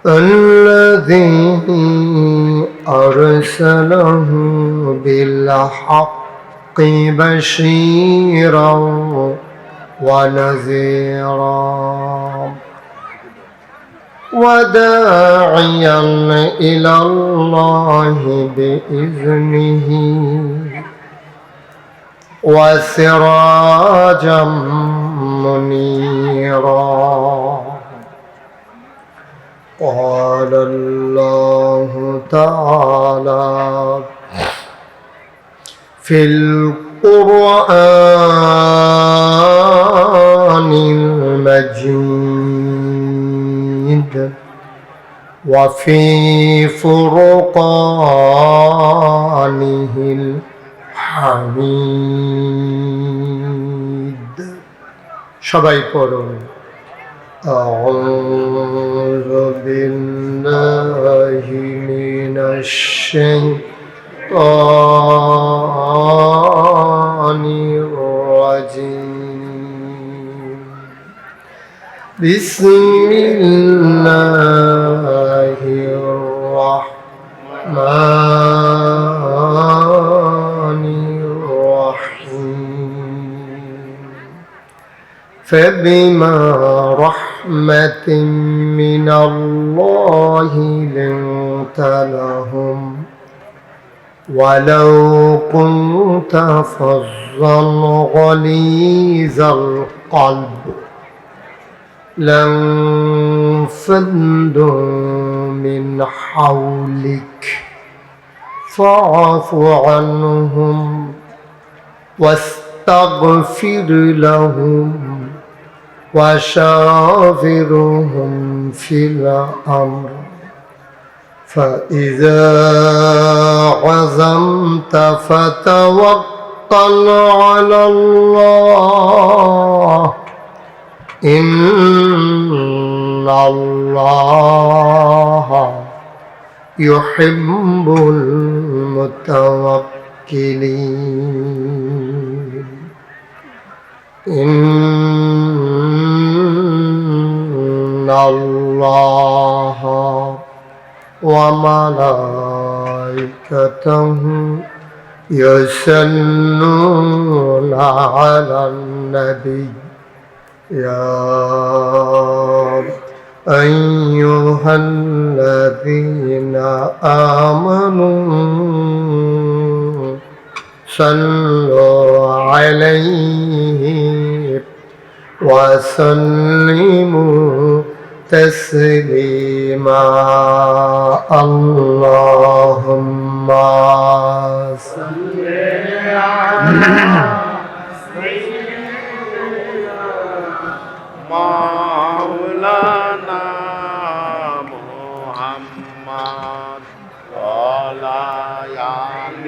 الذي أرسله بالحق بشيرا ونذيرا وداعيا إلى الله بإذنه وسراجا منيرا قال الله تعالى في القرآن المجيد وفي فرقانه الحميد সবাই পড়ুন أعوذ بالله من الشيطان الرجيم بسم الله الرحمن الرحيم فبما رحمة من الله لنت لهم ولو كنت فظا غليظ القلب لانفضوا من حولك فاعف عنهم واستغفر لهم وشاورهم في الأمر فإذا عزمت فتوكل على الله إن الله يحب المتوكلين إن الله وملائكته يصلون على النبي يا أيها الذين آمنوا صلوا عليه وسلموا تسليما اللهم صل على مولانا محمد وعلى آل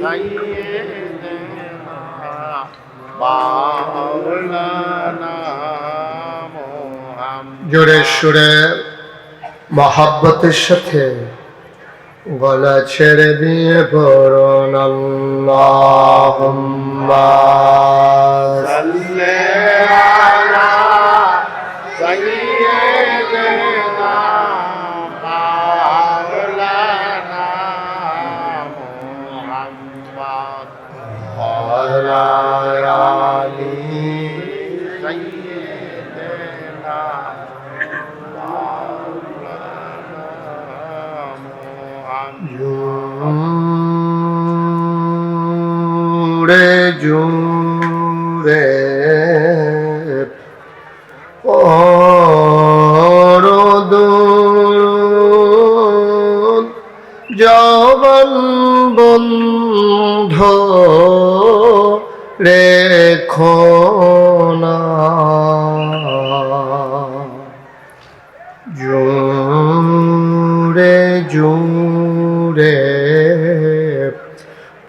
سيدنا مولانا محمد জোরে সুরে মহাব্বতের সাথে গলা ছেড়ে দিয়ে পড়ুন আল্লাহুম্মা সাল্লি আলা সাইয়্যিদিনা মাওলানা মুহাম্মদ ওয়া আলা আলি সাইয়্যিদিনা জুড়ে পরদুর জবন বন্ধ রেখো না জুড়ে জুড়ে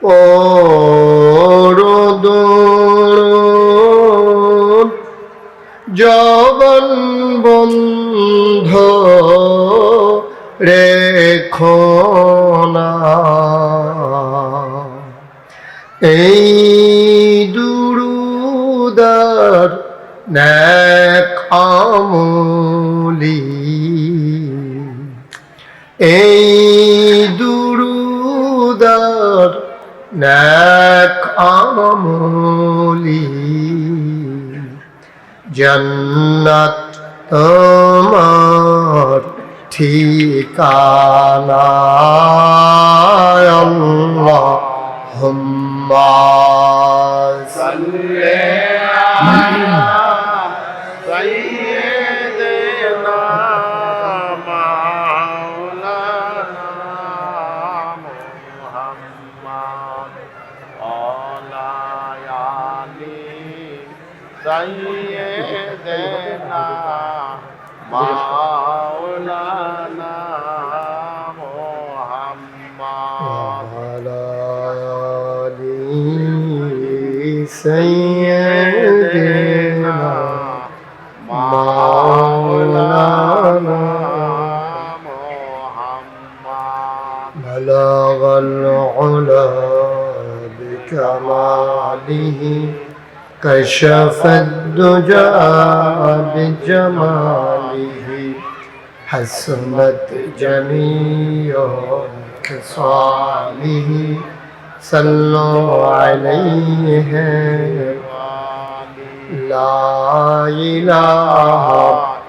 পরদুর জবন বন্ধ রেখো না এই দুরুদার নেক আমলি এই দুরুদার নেক আমলি জন্নত তোমার ঠিকানা আল্লাহুম্মা সাল্লি আলা সাইয়্যিদিনা মাওলানা মুহাম্মদ ওয়ালা আলি সাইয়্যিদিনা মাওলানা মুহাম্মদ سيدنا مولانا محمد بلغ العلا بكماله كشف الدجى بجماله حسنت جميع خصاله صلوا عليه لا إله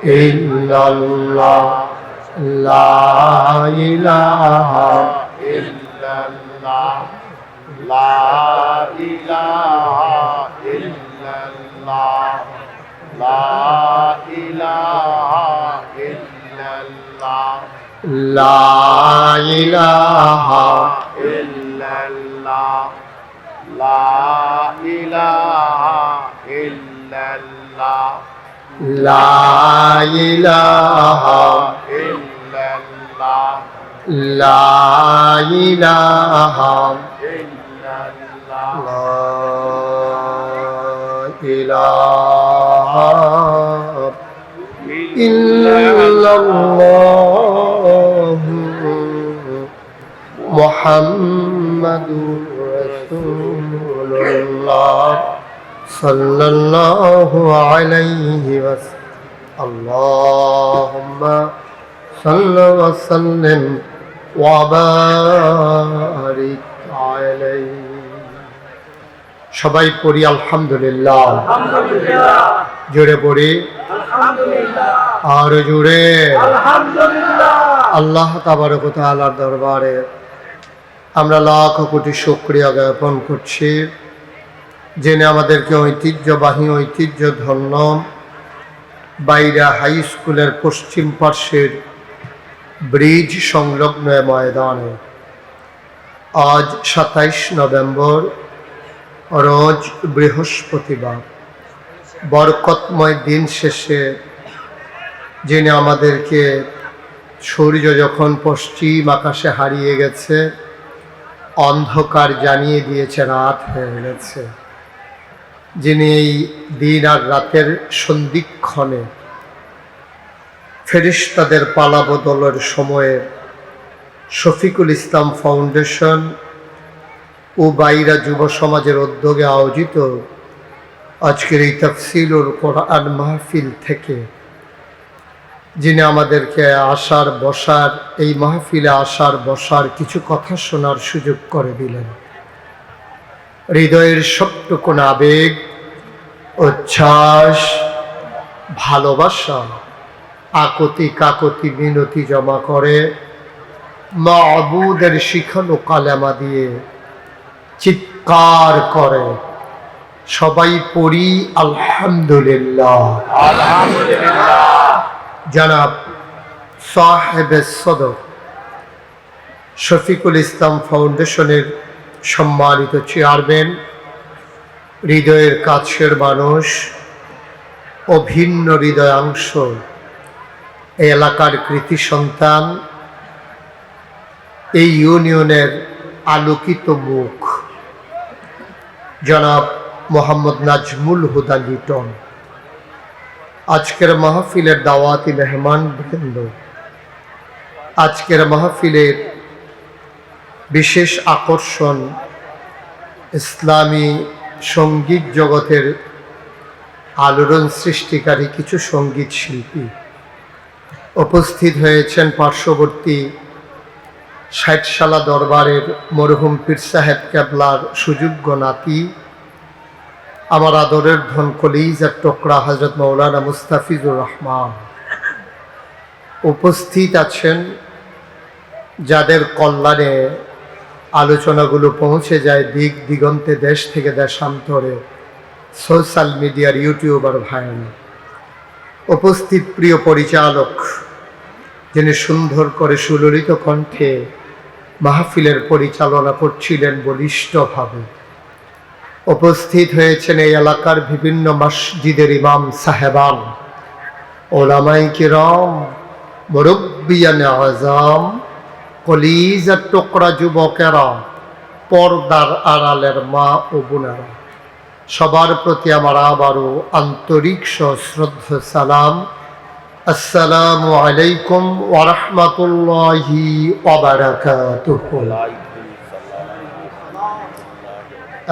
إلا الله لا إله إلا الله لا إله إلا الله لا إله إلا الله لا إله إلا الله لا إله إلا الله لا إله إلا الله لا إله إلا الله لا إله إلا الله محمد رسول الله صلى الله عليه وسلم اللهم صل وسلم وبارك عليه সবাই পড়ি আলহামদুলিল্লাহ আলহামদুলিল্লাহ জোরে পড়ি আলহামদুলিল্লাহ আর জোরে আলহামদুলিল্লাহ আল্লাহ তাবারক ওয়া তাআলার দরবারে আমরা লাখ কোটি শুকরিয়া জ্ঞাপন করছি যিনি আমাদেরকে ঐতিহ্যবাহী ঐতিহ্যধন্য বাইরা হাই স্কুলের পশ্চিম পার্শ্বের ব্রিজ সংলগ্ন ময়দানে আজ 27 নভেম্বর রোজ বৃহস্পতিবার বরকতময় দিন শেষে যিনি আমাদেরকে সূর্য যখন পশ্চিম আকাশে হারিয়ে গেছে অন্ধকার জানিয়ে দিয়েছে রাত হয়ে গেছে যিনি এই দিন আর রাতের সন্ধিক্ষণে ফেরেশতাদের পালা বদলের সময়ে শফিকুল ইসলাম ফাউন্ডেশন ও বাইরা যুব সমাজের উদ্যোগে আয়োজিত আজকের এই তাফসীরুল কোরআন মাহফিল থেকে যিনি আমাদেরকে আসার বসার এই মাহফিলে আসার বসার কিছু কথা শোনার সুযোগ করে দিলেন হৃদয়ের সবটুকুন আবেগ উচ্ছ্বাস ভালোবাসা আকুতি কাকুতি মিনতি জমা করে মাবুদের শিখানো কালেমা দিয়ে চিত্ত চিৎকার করে সবাই পড়ি আলহামদুলিল্লাহ। আলহামদুলিল্লাহ। জনাব সাহেবে সদর শফিকুল ইসলাম ফাউন্ডেশনের সম্মানিত চেয়ারম্যান, হৃদয়ের কাছের মানুষ, অভিন্ন হৃদয়াংশ, এই এলাকার কৃতি সন্তান, এই ইউনিয়নের আলোকিত মুখ জনাব মোহাম্মদ নাজমুল হুদা লিটন, আজকের মাহফিলের দাওয়াতি মেহমান বৃন্দ, আজকের মাহফিলের বিশেষ আকর্ষণ ইসলামী সঙ্গীত জগতের আলোড়ন সৃষ্টিকারী কিছু সঙ্গীত শিল্পী উপস্থিত হয়েছেন। পার্শ্ববর্তী ৬০ সালা দরবারের মরহুম পীর সাহেব কেবলার সুযোগ্য নাতি, আমার আদরের ধন কলিজার টুকরা হযরত মাওলানা মুস্তাফিজুর রহমান। উপস্থিত আছেন যাদের কল্যাণে আলোচনাগুলো পৌঁছে যায় দিক দিগন্তে, দেশ থেকে দেশান্তরে, সোশ্যাল মিডিয়ার ইউটিউবার ভাইয়েরা। উপস্থিত প্রিয় পরিচালক যিনি সুন্দর করে সুললিত কণ্ঠে মাহফিলের পরিচালনা করছিলেন বলিষ্ঠভাবে। উপস্থিত হয়েছেন এই এলাকার বিভিন্ন মসজিদের ইমাম সাহেবান, ওলামায়ে কিরাম, মুরব্বিয়ানে আযম, কলিজার টুকরা যুবকেরা, পর্দার আড়ালের মা ও বোনেরা, সবার প্রতি আমার আবারও আন্তরিক সশ্রদ্ধ সালাম। আসসালামু আলাইকুম ওয়া রাহমাতুল্লাহি ওয়া বারাকাতুহু।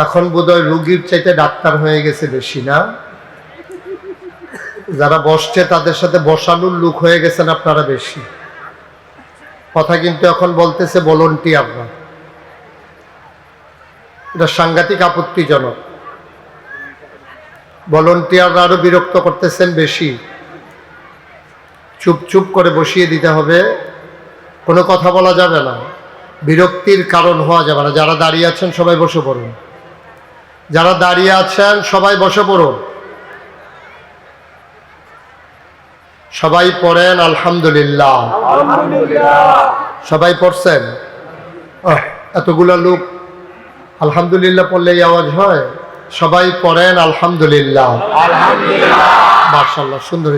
এখন বোধহয় রোগীর চাইতে ডাক্তার হয়ে গেছে বেশি, না? যারা বসছে তাদের সাথে বসানোর লোক হয়ে গেছেন আপনারা বেশি। কথা কিন্তু এখন বলতেছে ভলান্টিয়াররা, এটা সাংঘাতিক আপত্তিজনক। ভলান্টিয়াররা আরো বিরক্ত করতেছেন বেশি। চুপ চুপ করে বসিয়ে দিতে হবে, কোনো কথা বলা যাবে না, বিরক্তির কারণ হওয়া যাবে না। যারা দাঁড়িয়ে আছেন সবাই বসে পড়ুন, যারা দাঁড়িয়ে আছেন সবাই বসে পড়ুন। সবাই পড়েন আলহামদুলিল্লাহ। আলহামদুলিল্লাহ। সবাই পড়ছেন? এতগুলা লোক আলহামদুলিল্লাহ পড়লেই আওয়াজ হয়। সবাই পড়েন আলহামদুলিল্লাহ। আলহামদুলিল্লাহ। মাশাআল্লাহ, সুন্দর।